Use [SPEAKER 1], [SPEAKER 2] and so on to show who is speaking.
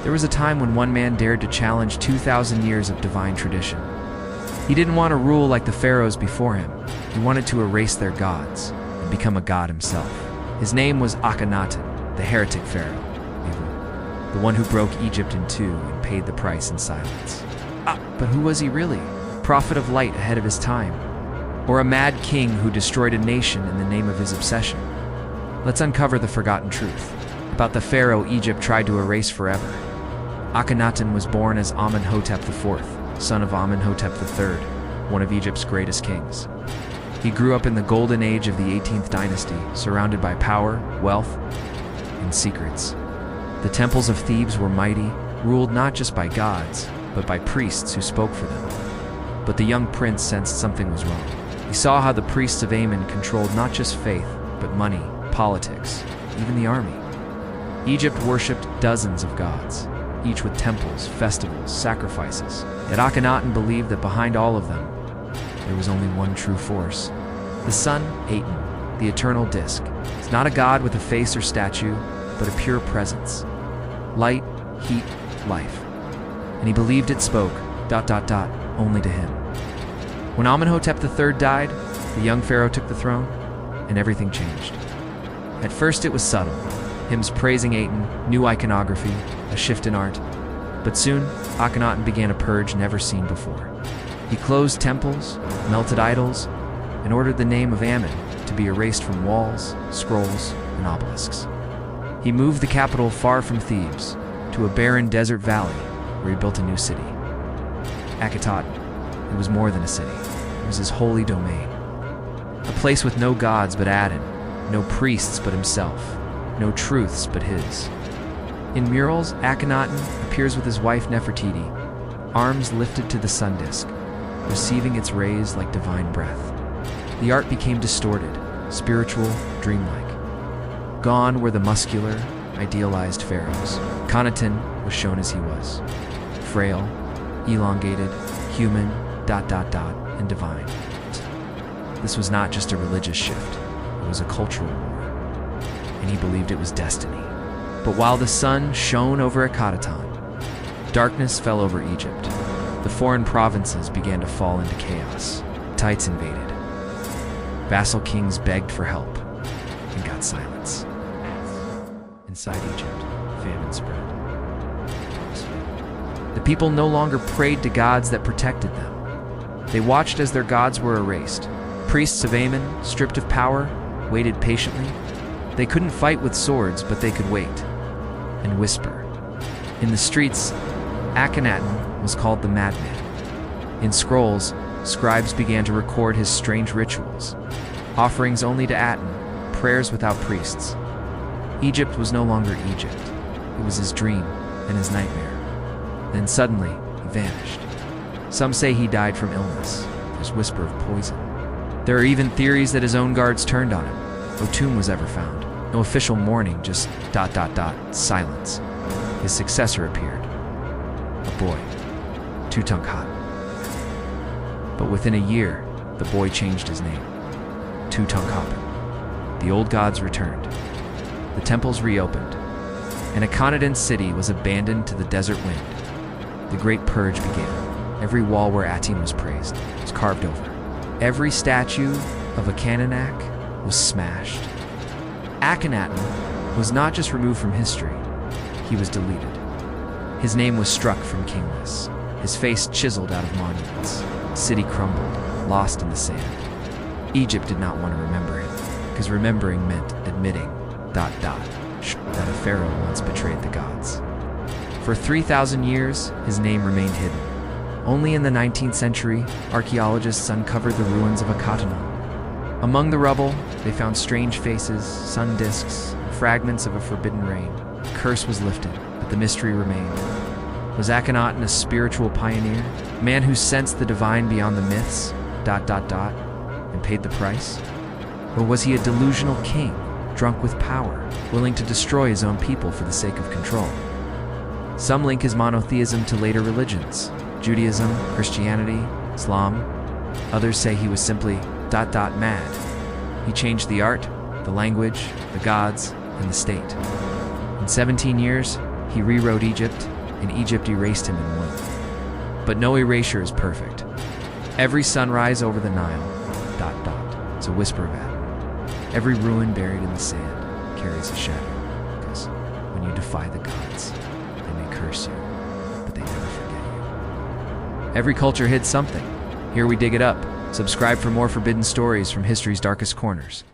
[SPEAKER 1] There was a time when one man dared to challenge 2,000 years of divine tradition. He didn't want to rule like the pharaohs before him. He wanted to erase their gods and become a god himself. His name was Akhenaten, the heretic pharaoh, the one who broke Egypt in two and paid the price in silence. But who was he really? Prophet of light ahead of his time? Or a mad king who destroyed a nation in the name of his obsession? Let's uncover the forgotten truth about the pharaoh Egypt tried to erase forever. Akhenaten was born as Amenhotep IV, son of Amenhotep III, one of Egypt's greatest kings. He grew up in the golden age of the 18th dynasty, surrounded by power, wealth, and secrets. The temples of Thebes were mighty, ruled not just by gods, but by priests who spoke for them. But the young prince sensed something was wrong. He saw how the priests of Amen controlled not just faith, but money, politics, even the army. Egypt worshipped dozens of gods, each with temples, festivals, sacrifices. Yet Akhenaten believed that behind all of them, there was only one true force. The sun, Aten, the eternal disk, is not a god with a face or statue, but a pure presence. Light, heat, life. And he believed it spoke, only to him. When Amenhotep III died, the young pharaoh took the throne, and everything changed. At first it was subtle. Hymns praising Aten, new iconography, a shift in art. But soon, Akhenaten began a purge never seen before. He closed temples, melted idols, and ordered the name of Amen to be erased from walls, scrolls, and obelisks. He moved the capital far from Thebes, to a barren desert valley where he built a new city. Akhenaten, it was more than a city. It was his holy domain. A place with no gods but Aten, no priests but himself, no truths but his. In murals, Akhenaten appears with his wife Nefertiti, arms lifted to the sun disk, receiving its rays like divine breath. The art became distorted, spiritual, dreamlike. Gone were the muscular, idealized pharaohs. Akhenaten was shown as he was, frail, elongated, human, and divine. This was not just a religious shift, it was a cultural war, and he believed it was destiny. But while the sun shone over Akhenaten, darkness fell over Egypt. The foreign provinces began to fall into chaos. Hittites invaded. Vassal kings begged for help and got silence. Inside Egypt, famine spread. The people no longer prayed to gods that protected them. They watched as their gods were erased. Priests of Amen, stripped of power, waited patiently. They couldn't fight with swords, but they could wait and whisper. In the streets, Akhenaten was called the madman. In scrolls, scribes began to record his strange rituals, offerings only to Aten, prayers without priests. Egypt was no longer Egypt. It was his dream and his nightmare. Then suddenly, he vanished. Some say he died from illness. There's whisper of poison. There are even theories that his own guards turned on him. No tomb was ever found. No official mourning, just silence. His successor appeared. A boy, Tutankhaten. But within a year, the boy changed his name. Tutankhaten. The old gods returned. The temples reopened. And Akhenaten's city was abandoned to the desert wind. The Great Purge began. Every wall where Aten was praised was carved over. Every statue of Akhenaten was smashed. Akhenaten was not just removed from history, he was deleted. His name was struck from king lists, his face chiseled out of monuments. City crumbled, lost in the sand. Egypt did not want to remember him, because remembering meant admitting, that a pharaoh once betrayed the gods. For 3,000 years, his name remained hidden. Only in the 19th century, archaeologists uncovered the ruins of Akhenaten. Among the rubble, they found strange faces, sun disks, and fragments of a forbidden rain. The curse was lifted, but the mystery remained. Was Akhenaten a spiritual pioneer? A man who sensed the divine beyond the myths, and paid the price? Or was he a delusional king, drunk with power, willing to destroy his own people for the sake of control? Some link his monotheism to later religions, Judaism, Christianity, Islam. Others say he was simply mad. He changed the art, the language, the gods, and the state. In 17 years,
[SPEAKER 2] He rewrote Egypt, and Egypt erased him in one. But no erasure is perfect. Every sunrise over the Nile, is a whisper of Adam. Every ruin buried in the sand carries a shadow, because when you defy the gods, they may curse you, but they never forget you. Every culture hid something. Here we dig it up. Subscribe for more forbidden stories from history's darkest corners.